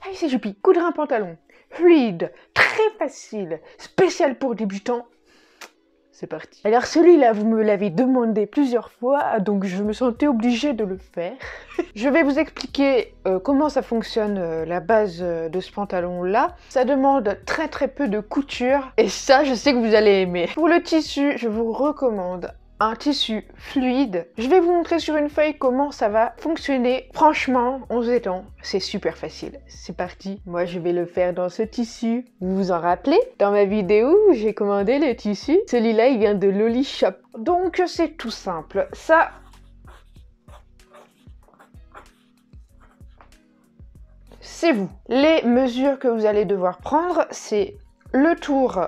Allez, c'est Youpi, coudre un pantalon. Fluide, très facile, spécial pour débutants. C'est parti. Alors celui-là, vous me l'avez demandé plusieurs fois, donc je me sentais obligée de le faire. Je vais vous expliquer comment ça fonctionne, la base de ce pantalon-là. Ça demande très peu de couture, et ça, je sais que vous allez aimer. Pour le tissu, je vous recommande un tissu fluide. Je vais vous montrer sur une feuille comment ça va fonctionner. Franchement, 11 étangs, c'est super facile. C'est parti. Moi, je vais le faire dans ce tissu. Vous vous en rappelez? Dans ma vidéo, j'ai commandé le tissu. Celui-là, il vient de Loli Shop. Donc, c'est tout simple. Ça, c'est vous. Les mesures que vous allez devoir prendre, c'est le tour...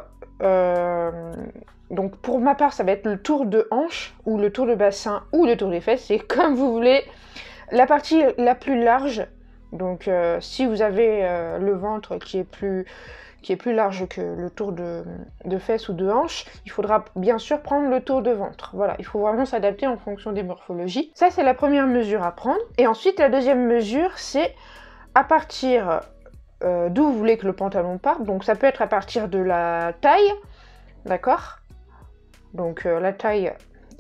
Donc pour ma part, ça va être le tour de hanche, ou le tour de bassin, ou le tour des fesses, c'est comme vous voulez. La partie la plus large, donc si vous avez le ventre qui est plus large que le tour de fesses ou de hanche, il faudra bien sûr prendre le tour de ventre. Voilà, il faut vraiment s'adapter en fonction des morphologies. Ça, c'est la première mesure à prendre. Et ensuite, la deuxième mesure, c'est à partir d'où vous voulez que le pantalon parte. Donc ça peut être à partir de la taille, d'accord ? Donc la taille,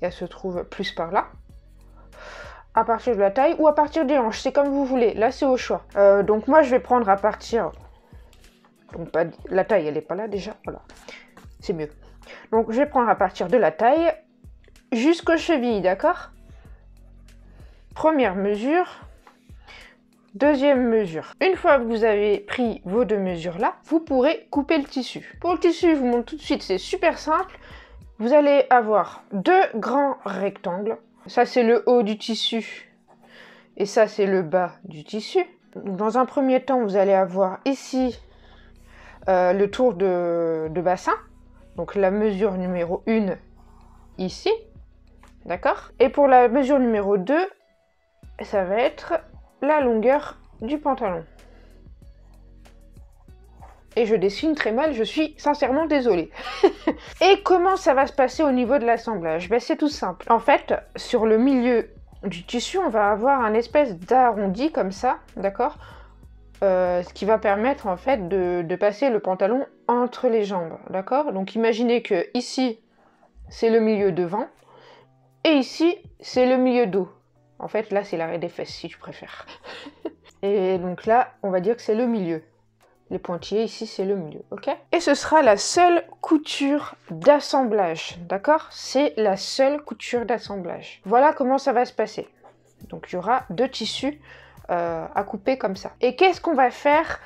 elle se trouve plus par là. À partir de la taille ou à partir des hanches, c'est comme vous voulez. Là, c'est au choix. Donc moi, je vais prendre à partir... Donc pas... la taille, elle n'est pas là déjà. Voilà, c'est mieux. Donc je vais prendre à partir de la taille jusqu'aux chevilles, d'accord? Première mesure. Deuxième mesure. Une fois que vous avez pris vos deux mesures là, vous pourrez couper le tissu. Pour le tissu, je vous montre tout de suite, c'est super simple. Vous allez avoir deux grands rectangles. Ça, c'est le haut du tissu. Et ça, c'est le bas du tissu. Dans un premier temps, vous allez avoir ici le tour de bassin. Donc la mesure numéro 1, ici. D'accord? Et pour la mesure numéro 2, ça va être la longueur du pantalon. Et je dessine très mal, je suis sincèrement désolée. Et comment ça va se passer au niveau de l'assemblage? Ben, c'est tout simple. En fait, sur le milieu du tissu, on va avoir un espèce d'arrondi comme ça, d'accord? Ce qui va permettre en fait de passer le pantalon entre les jambes, d'accord? Donc imaginez que ici, c'est le milieu devant, et ici, c'est le milieu dos. En fait, là, c'est l'arrêt des fesses, si tu préfères. Et donc là, on va dire que c'est le milieu. Les pointillés, ici, c'est le milieu, ok? Et ce sera la seule couture d'assemblage, d'accord? C'est la seule couture d'assemblage. Voilà comment ça va se passer. Donc, il y aura deux tissus à couper comme ça. Et qu'est-ce qu'on va faire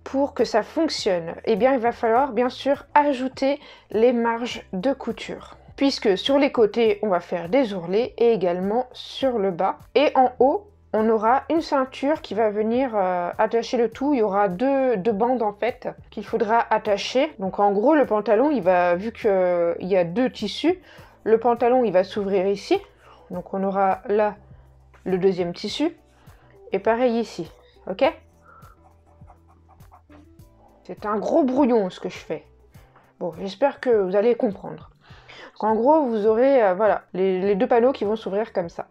pour que ça fonctionne? Eh bien, il va falloir, bien sûr, ajouter les marges de couture. Puisque sur les côtés, on va faire des ourlets et également sur le bas. Et en haut, on aura une ceinture qui va venir attacher le tout. Il y aura deux bandes en fait qu'il faudra attacher. Donc en gros, le pantalon, il va, vu qu'il y a deux tissus, le pantalon, il va s'ouvrir ici. Donc on aura là le deuxième tissu. Et pareil ici, ok? C'est un gros brouillon ce que je fais. Bon, j'espère que vous allez comprendre. En gros, vous aurez voilà, les deux panneaux qui vont s'ouvrir comme ça.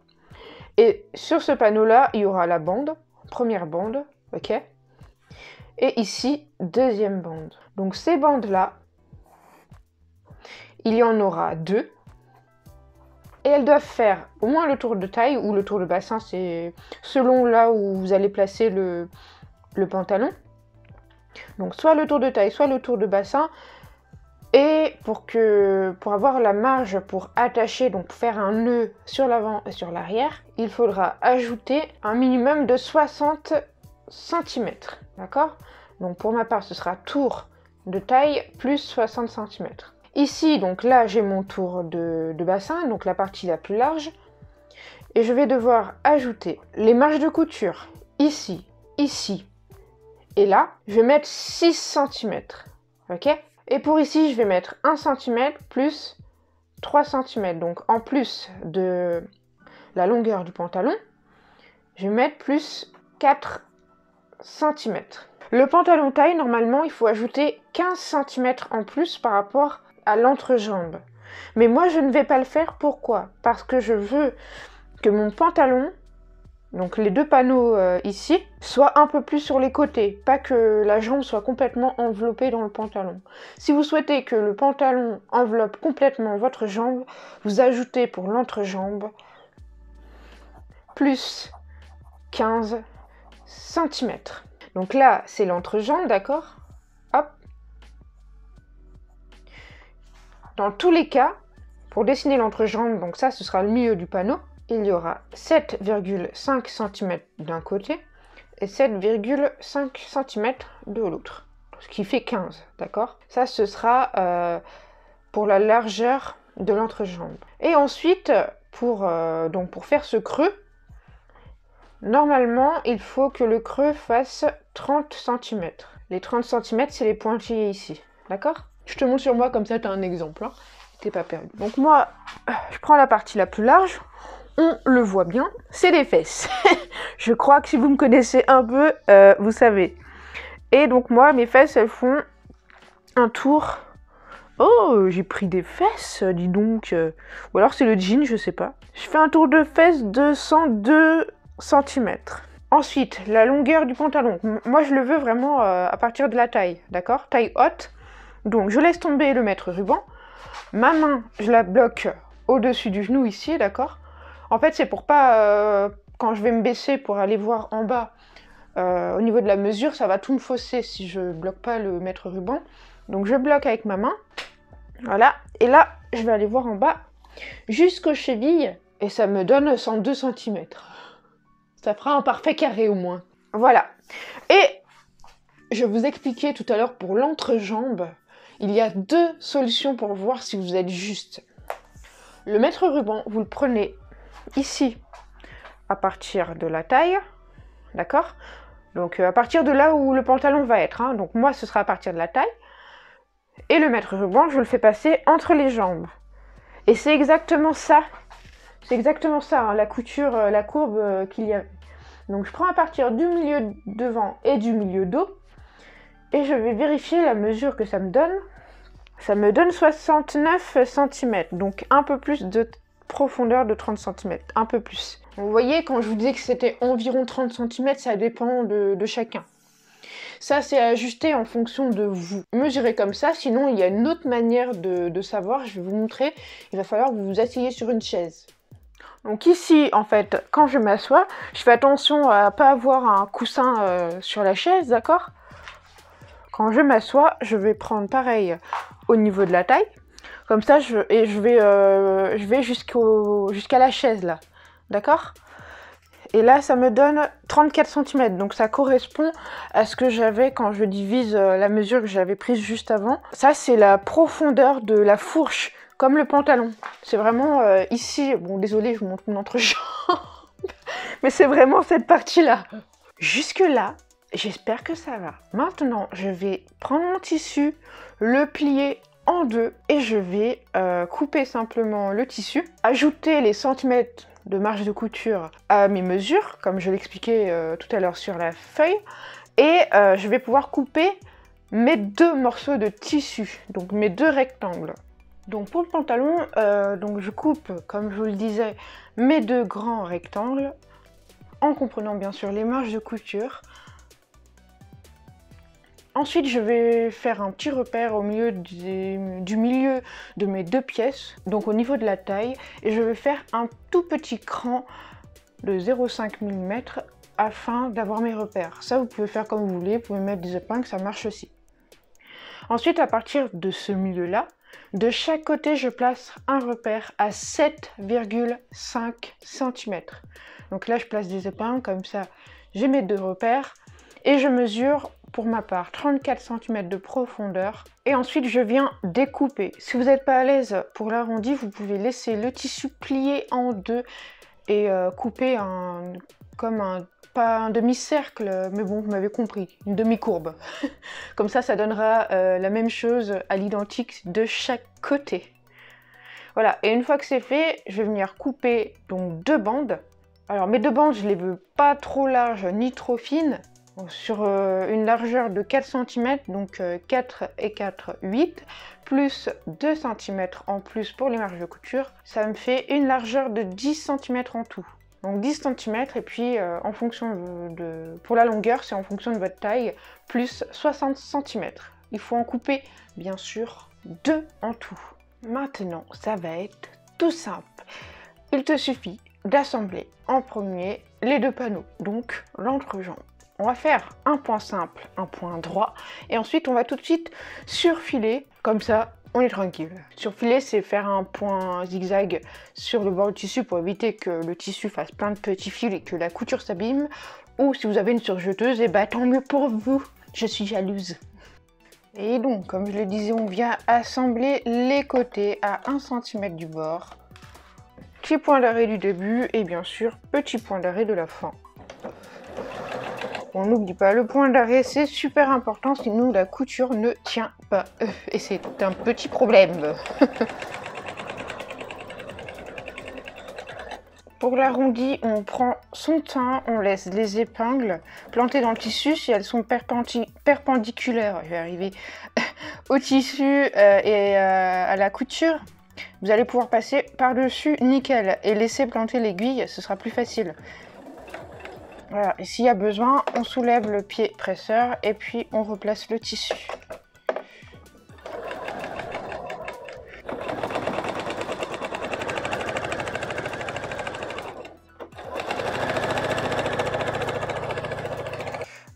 Et sur ce panneau-là, il y aura la bande, première bande, ok? Et ici, deuxième bande. Donc ces bandes-là, il y en aura deux. Et elles doivent faire au moins le tour de taille ou le tour de bassin, c'est selon là où vous allez placer le pantalon. Donc soit le tour de taille, soit le tour de bassin. Et pour avoir la marge pour attacher, donc faire un nœud sur l'avant et sur l'arrière, il faudra ajouter un minimum de 60 cm. D'accord? Donc pour ma part, ce sera tour de taille plus 60 cm. Ici, donc là, j'ai mon tour de bassin, donc la partie la plus large. Et je vais devoir ajouter les marges de couture ici, ici et là. Je vais mettre 6 cm. Ok? Et pour ici, je vais mettre 1 cm plus 3 cm. Donc en plus de la longueur du pantalon, je vais mettre plus 4 cm. Le pantalon taille, normalement, il faut ajouter 15 cm en plus par rapport à l'entrejambe. Mais moi, je ne vais pas le faire. Pourquoi? Parce que je veux que mon pantalon donc les deux panneaux ici, soient un peu plus sur les côtés, pas que la jambe soit complètement enveloppée dans le pantalon. Si vous souhaitez que le pantalon enveloppe complètement votre jambe, vous ajoutez pour l'entrejambe plus 15 cm. Donc là, c'est l'entrejambe, d'accord? Hop. Dans tous les cas, pour dessiner l'entrejambe, donc ça, ce sera le milieu du panneau, il y aura 7,5 cm d'un côté et 7,5 cm de l'autre, ce qui fait 15, d'accord? Ça, ce sera pour la largeur de l'entrejambe. Et ensuite, pour faire ce creux, normalement, il faut que le creux fasse 30 cm. Les 30 cm, c'est les pointillés ici, d'accord? Je te montre sur moi, comme ça, tu as un exemple, hein. T'es pas perdu. Donc moi, je prends la partie la plus large. On le voit bien, c'est les fesses. Je crois que si vous me connaissez un peu, vous savez. Et donc moi, mes fesses, elles font un tour. Oh, j'ai pris des fesses, dis donc. Ou alors c'est le jean, je sais pas. Je fais un tour de fesses de 102 cm. Ensuite, la longueur du pantalon. Moi, je le veux vraiment à partir de la taille, d'accord? Taille haute. Donc, je laisse tomber le mètre ruban. Ma main, je la bloque au-dessus du genou ici, d'accord? En fait, c'est pour pas, quand je vais me baisser pour aller voir en bas, au niveau de la mesure, ça va tout me fausser si je bloque pas le mètre ruban. Donc je bloque avec ma main, voilà. Et là, je vais aller voir en bas jusqu'aux chevilles et ça me donne 102 cm. Ça fera un parfait carré au moins. Voilà. Et je vous expliquais tout à l'heure pour l'entrejambe, il y a deux solutions pour voir si vous êtes juste. Le mètre ruban, vous le prenez ici à partir de la taille, d'accord? Donc à partir de là où le pantalon va être, hein. Donc moi ce sera à partir de la taille. Et le mètre ruban, je le fais passer entre les jambes. Et c'est exactement ça. C'est exactement ça, hein, la couture, la courbe qu'il y a. Donc je prends à partir du milieu devant et du milieu dos. Et je vais vérifier la mesure que ça me donne. Ça me donne 69 cm, donc un peu plus de profondeur de 30 cm, un peu plus. Vous voyez, quand je vous disais que c'était environ 30 cm, ça dépend de chacun. Ça, c'est ajusté en fonction de vous. Mesurez comme ça, sinon il y a une autre manière de savoir, je vais vous montrer. Il va falloir que vous vous asseyez sur une chaise. Donc ici, en fait, quand je m'assois, je fais attention à ne pas avoir un coussin sur la chaise, d'accord? Quand je m'assois, je vais prendre pareil au niveau de la taille. Comme ça, je vais jusqu'à la chaise, là. D'accord? Et là, ça me donne 34 cm. Donc ça correspond à ce que j'avais quand je divise la mesure que j'avais prise juste avant. Ça, c'est la profondeur de la fourche, comme le pantalon. C'est vraiment ici... Bon, désolé, je vous montre mon entrejambe. Mais c'est vraiment cette partie-là. Jusque-là, j'espère que ça va. Maintenant, je vais prendre mon tissu, le plier en deux et je vais couper simplement le tissu, ajouter les centimètres de marge de couture à mes mesures, comme je l'expliquais tout à l'heure sur la feuille, et je vais pouvoir couper mes deux morceaux de tissu, donc mes deux rectangles. Donc pour le pantalon, donc je coupe, comme je vous le disais, mes deux grands rectangles, en comprenant bien sûr les marges de couture. Ensuite, je vais faire un petit repère au milieu du milieu de mes deux pièces, donc au niveau de la taille, et je vais faire un tout petit cran de 0,5 mm afin d'avoir mes repères. Ça, vous pouvez faire comme vous voulez, vous pouvez mettre des épingles, ça marche aussi. Ensuite, à partir de ce milieu-là, de chaque côté, je place un repère à 7,5 cm. Donc là, je place des épingles, comme ça, j'ai mes deux repères, et je mesure pour ma part 34 cm de profondeur et ensuite je viens découper. Si vous n'êtes pas à l'aise pour l'arrondi, vous pouvez laisser le tissu plié en deux et couper pas un demi-cercle, mais bon, vous m'avez compris, une demi-courbe. Comme ça donnera la même chose à l'identique de chaque côté. Voilà, et une fois que c'est fait, je vais venir couper donc deux bandes. Alors mes deux bandes, je les veux pas trop larges ni trop fines. Sur une largeur de 4 cm, donc 4 et 4, 8, plus 2 cm en plus pour les marges de couture, ça me fait une largeur de 10 cm en tout. Donc 10 cm et puis en fonction pour la longueur, c'est en fonction de votre taille, plus 60 cm. Il faut en couper bien sûr 2 en tout. Maintenant, ça va être tout simple. Il te suffit d'assembler en premier les 2 panneaux, donc l'entrejambe. On va faire un point simple, un point droit, et ensuite on va tout de suite surfiler, comme ça on est tranquille. Surfiler, c'est faire un point zigzag sur le bord du tissu pour éviter que le tissu fasse plein de petits fils et que la couture s'abîme, ou si vous avez une surjeteuse, et bah tant mieux pour vous, je suis jalouse. Et donc, comme je le disais, on vient assembler les côtés à 1 cm du bord. Petit point d'arrêt du début et bien sûr, petit point d'arrêt de la fin. On n'oublie pas, le point d'arrêt c'est super important, sinon la couture ne tient pas. Et c'est un petit problème. Pour l'arrondi, on prend son temps, on laisse les épingles plantées dans le tissu. Si elles sont perpendiculaires, je vais arriver, au tissu et à la couture, vous allez pouvoir passer par-dessus nickel et laisser planter l'aiguille, ce sera plus facile. Voilà, et s'il y a besoin, on soulève le pied presseur et puis on replace le tissu.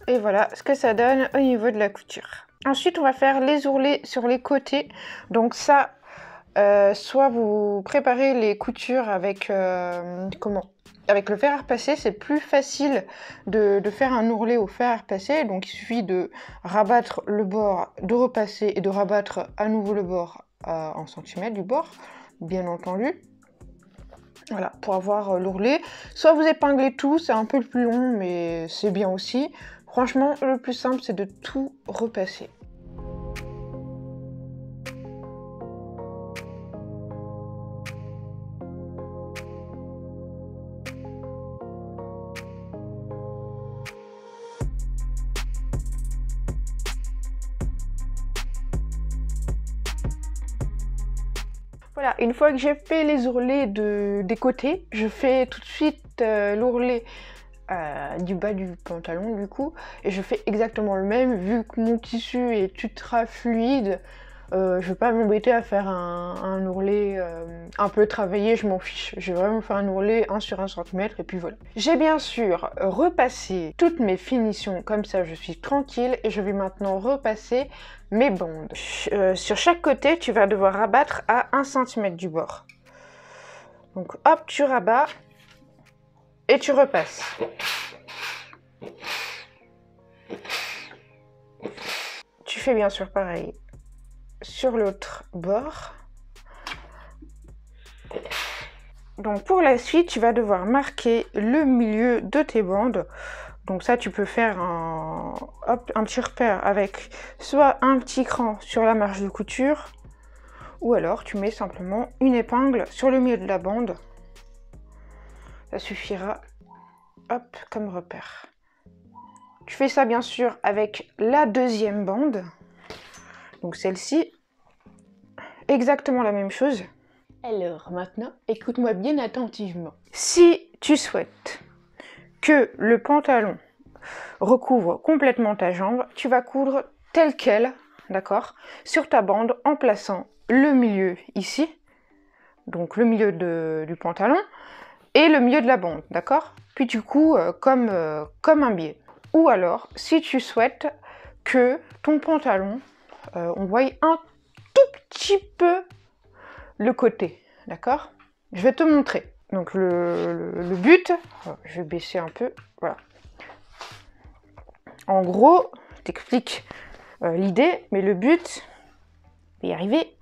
Et voilà ce que ça donne au niveau de la couture. Ensuite, on va faire les ourlets sur les côtés. Donc ça, soit vous préparez les coutures avec avec le fer à repasser, c'est plus facile de faire un ourlet au fer à repasser. Donc il suffit de rabattre le bord, de repasser et de rabattre à nouveau le bord en centimètres du bord, bien entendu. Voilà, pour avoir l'ourlet. Soit vous épinglez tout, c'est un peu plus long, mais c'est bien aussi. Franchement, le plus simple, c'est de tout repasser. Voilà, une fois que j'ai fait les ourlets des côtés, je fais tout de suite l'ourlet du bas du pantalon du coup, et je fais exactement le même. Vu que mon tissu est ultra fluide, je vais pas m'embêter à faire un ourlet un peu travaillé, je m'en fiche. Je vais vraiment faire un ourlet 1 sur 1 cm et puis voilà. J'ai bien sûr repassé toutes mes finitions, comme ça je suis tranquille, et je vais maintenant repasser mes bandes. Sur chaque côté, tu vas devoir rabattre à 1 cm du bord. Donc hop, tu rabats et tu repasses. Tu fais bien sûr pareil sur l'autre bord. Donc pour la suite, tu vas devoir marquer le milieu de tes bandes. Donc ça, tu peux faire un petit repère avec soit un petit cran sur la marge de couture, ou alors tu mets simplement une épingle sur le milieu de la bande. Ça suffira, hop, comme repère. Tu fais ça bien sûr avec la deuxième bande. Donc celle-ci, exactement la même chose. Alors maintenant, écoute-moi bien attentivement. Si tu souhaites que le pantalon recouvre complètement ta jambe, tu vas coudre tel quel, d'accord, sur ta bande en plaçant le milieu ici, donc le milieu du pantalon, et le milieu de la bande, d'accord? Puis tu couds comme un biais. Ou alors, si tu souhaites que ton pantalon, on voie un tout petit peu le côté, d'accord? Je vais te montrer. Donc le but, je vais baisser un peu, voilà. En gros, je t'explique l'idée, mais le but, je vais y arriver.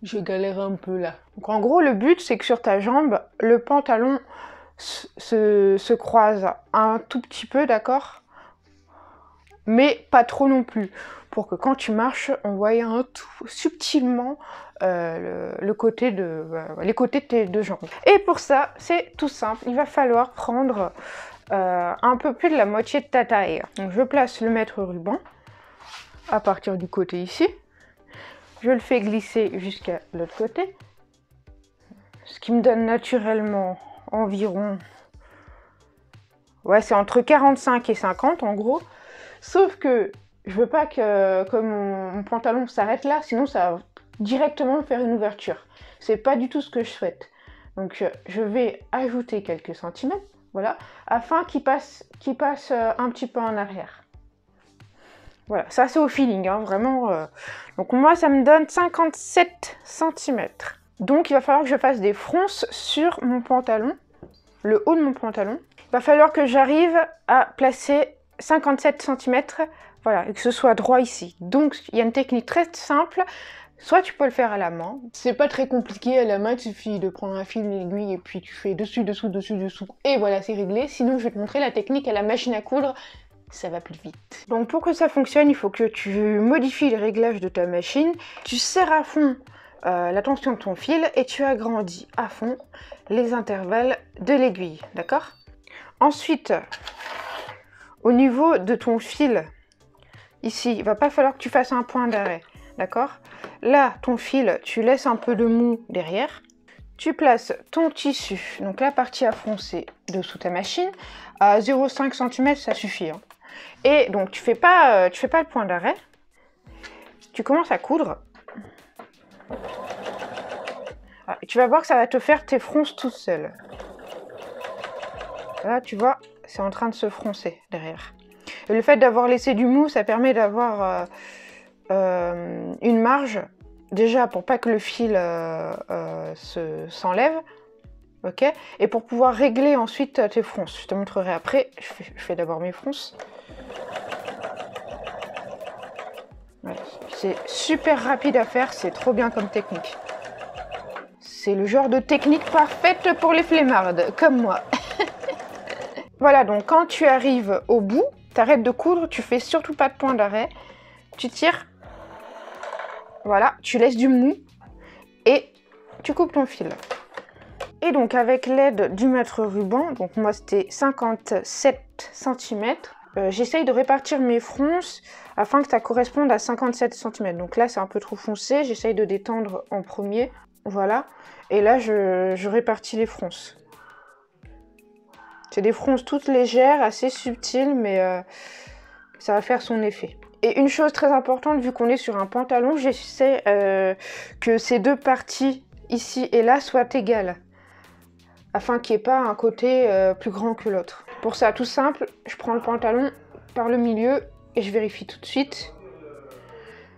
Je galère un peu là. Donc en gros, le but, c'est que sur ta jambe, le pantalon se croise un tout petit peu, d'accord? Mais pas trop non plus, pour que quand tu marches, on voie un tout subtilement les côtés de tes deux jambes. Et pour ça, c'est tout simple, il va falloir prendre un peu plus de la moitié de ta taille. Donc je place le mètre ruban à partir du côté ici. Je le fais glisser jusqu'à l'autre côté. Ce qui me donne naturellement environ... Ouais, c'est entre 45 et 50 en gros. Sauf que je veux pas que mon pantalon s'arrête là, sinon ça va directement faire une ouverture. C'est pas du tout ce que je souhaite. Donc je vais ajouter quelques centimètres, voilà, afin qu'il passe un petit peu en arrière. Voilà, ça c'est au feeling, hein, vraiment. Donc moi ça me donne 57 cm. Donc il va falloir que je fasse des fronces sur mon pantalon, le haut de mon pantalon. Il va falloir que j'arrive à placer 57 cm, voilà, et que ce soit droit ici. Donc il y a une technique très simple. Soit tu peux le faire à la main. C'est pas très compliqué à la main, il suffit de prendre un fil, une aiguille et puis tu fais dessus, dessous, dessus, dessous. Et voilà, c'est réglé. Sinon, je vais te montrer la technique à la machine à coudre. Ça va plus vite. Donc pour que ça fonctionne, il faut que tu modifies les réglages de ta machine. Tu serres à fond la tension de ton fil et tu agrandis à fond les intervalles de l'aiguille. D'accord? Ensuite, au niveau de ton fil, ici, il va pas falloir que tu fasses un point d'arrêt. D'accord? Là, ton fil, tu laisses un peu de mou derrière. Tu places ton tissu, donc la partie à froncer dessous ta machine, à 0,5 cm, ça suffit. Hein. Et donc, tu fais pas le point d'arrêt. Tu commences à coudre. Ah, et tu vas voir que ça va te faire tes fronces tout seul. Là, tu vois, c'est en train de se froncer derrière. Et le fait d'avoir laissé du mou, ça permet d'avoir... une marge déjà pour pas que le fil s'enlève, ok, et pour pouvoir régler ensuite tes fronces. Je te montrerai après. Je fais d'abord mes fronces. Ouais, c'est super rapide à faire, c'est trop bien comme technique. C'est le genre de technique parfaite pour les flemmardes comme moi. Voilà, donc quand tu arrives au bout, tu arrêtes de coudre, tu fais surtout pas de point d'arrêt, tu tires. Voilà, tu laisses du mou et tu coupes ton fil. Et donc avec l'aide du mètre ruban, donc moi c'était 57 cm, j'essaye de répartir mes fronces afin que ça corresponde à 57 cm. Donc là c'est un peu trop foncé, j'essaye de détendre en premier, voilà. Et là je répartis les fronces. C'est des fronces toutes légères, assez subtiles, mais ça va faire son effet. Et une chose très importante, vu qu'on est sur un pantalon, j'essaie que ces deux parties, ici et là, soient égales. Afin qu'il n'y ait pas un côté plus grand que l'autre. Pour ça, tout simple, je prends le pantalon par le milieu et je vérifie tout de suite.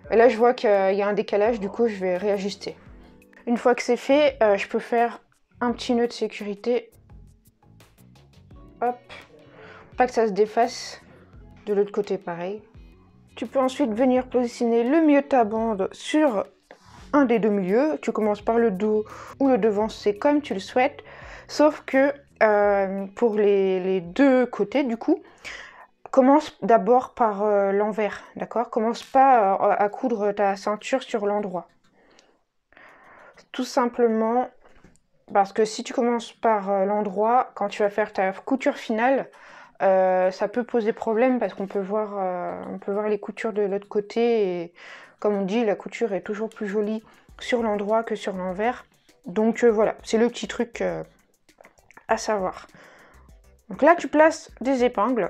Et là, je vois qu'il y a un décalage, du coup, je vais réajuster. Une fois que c'est fait, je peux faire un petit nœud de sécurité. Hop. Pas que ça se défasse. De l'autre côté, pareil. Tu peux ensuite venir positionner le milieu de ta bande sur un des deux milieux. Tu commences par le dos ou le devant, c'est comme tu le souhaites. Sauf que pour les deux côtés, du coup, commence d'abord par l'envers, d'accord? Commence pas à coudre ta ceinture sur l'endroit. Tout simplement parce que si tu commences par l'endroit, quand tu vas faire ta couture finale, ça peut poser problème parce qu'on peut voir les coutures de l'autre côté et comme on dit, la couture est toujours plus jolie sur l'endroit que sur l'envers. Donc voilà, c'est le petit truc à savoir. Donc là, tu places des épingles.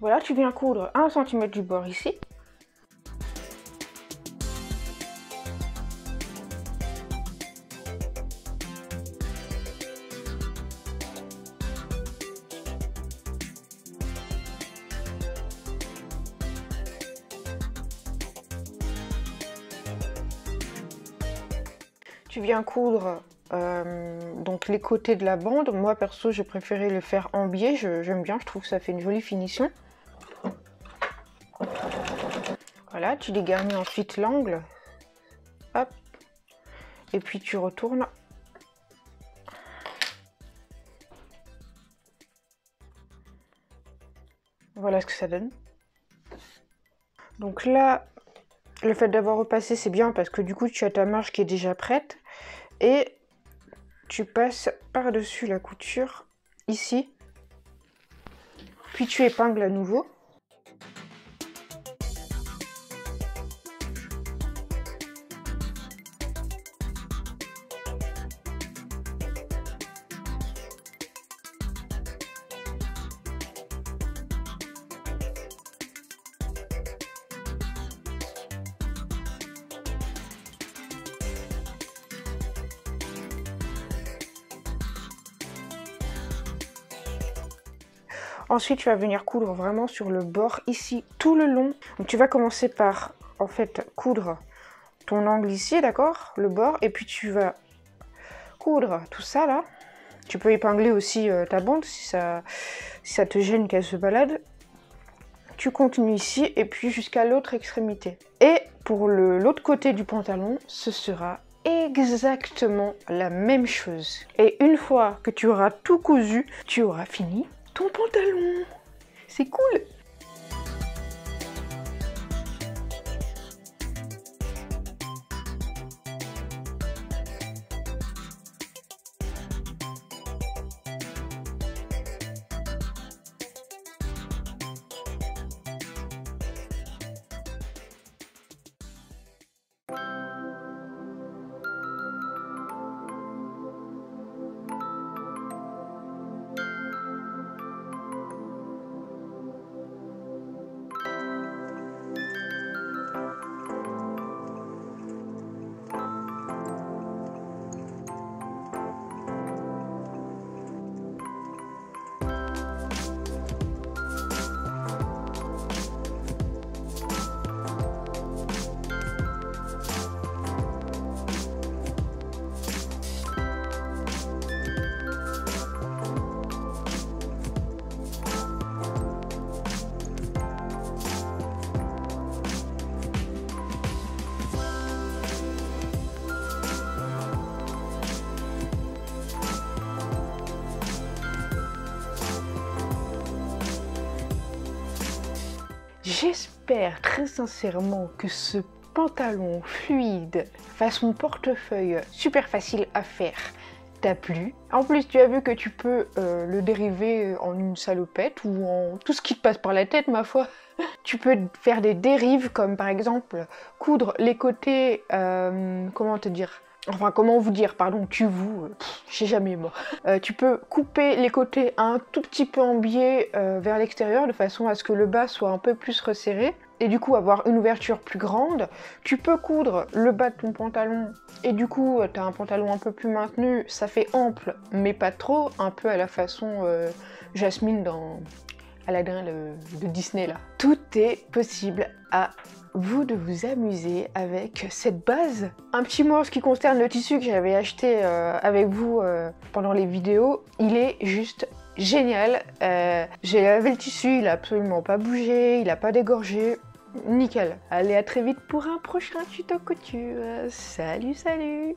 Voilà, tu viens coudre 1 cm du bord ici. Tu viens coudre donc les côtés de la bande. Moi perso, j'ai préféré le faire en biais. J'aime bien, je trouve que ça fait une jolie finition. Voilà, tu dégarnis ensuite l'angle. Hop. Et puis tu retournes. Voilà ce que ça donne. Donc là, le fait d'avoir repassé, c'est bien parce que du coup, tu as ta marge qui est déjà prête. Et tu passes par-dessus la couture, ici. Puis tu épingles à nouveau. Ensuite, tu vas venir coudre vraiment sur le bord ici, tout le long. Donc tu vas commencer par, en fait, coudre ton angle ici, d'accord? Le bord. Et puis tu vas coudre tout ça, là. Tu peux épingler aussi ta bande si ça te gêne qu'elle se balade. Tu continues ici et puis jusqu'à l'autre extrémité. Et pour l'autre côté du pantalon, ce sera exactement la même chose. Et une fois que tu auras tout cousu, tu auras fini ton pantalon. C'est cool. J'espère très sincèrement que ce pantalon fluide façon portefeuille super facile à faire t'a plu. En plus, tu as vu que tu peux le dériver en une salopette ou en tout ce qui te passe par la tête, ma foi. Tu peux faire des dérives comme par exemple coudre les côtés, comment te dire ? Enfin, comment vous dire, pardon, j'ai jamais mort. Tu peux couper les côtés un tout petit peu en biais vers l'extérieur de façon à ce que le bas soit un peu plus resserré et du coup avoir une ouverture plus grande. Tu peux coudre le bas de ton pantalon et du coup tu as un pantalon un peu plus maintenu, ça fait ample mais pas trop, un peu à la façon Jasmine dans Aladdin de Disney là. Tout est possible, à vous de vous amuser avec cette base. Un petit mot en ce qui concerne le tissu que j'avais acheté avec vous pendant les vidéos, il est juste génial. J'ai lavé le tissu, il a absolument pas bougé, il a pas dégorgé. Nickel. Allez, à très vite pour un prochain tuto couture. Salut, salut!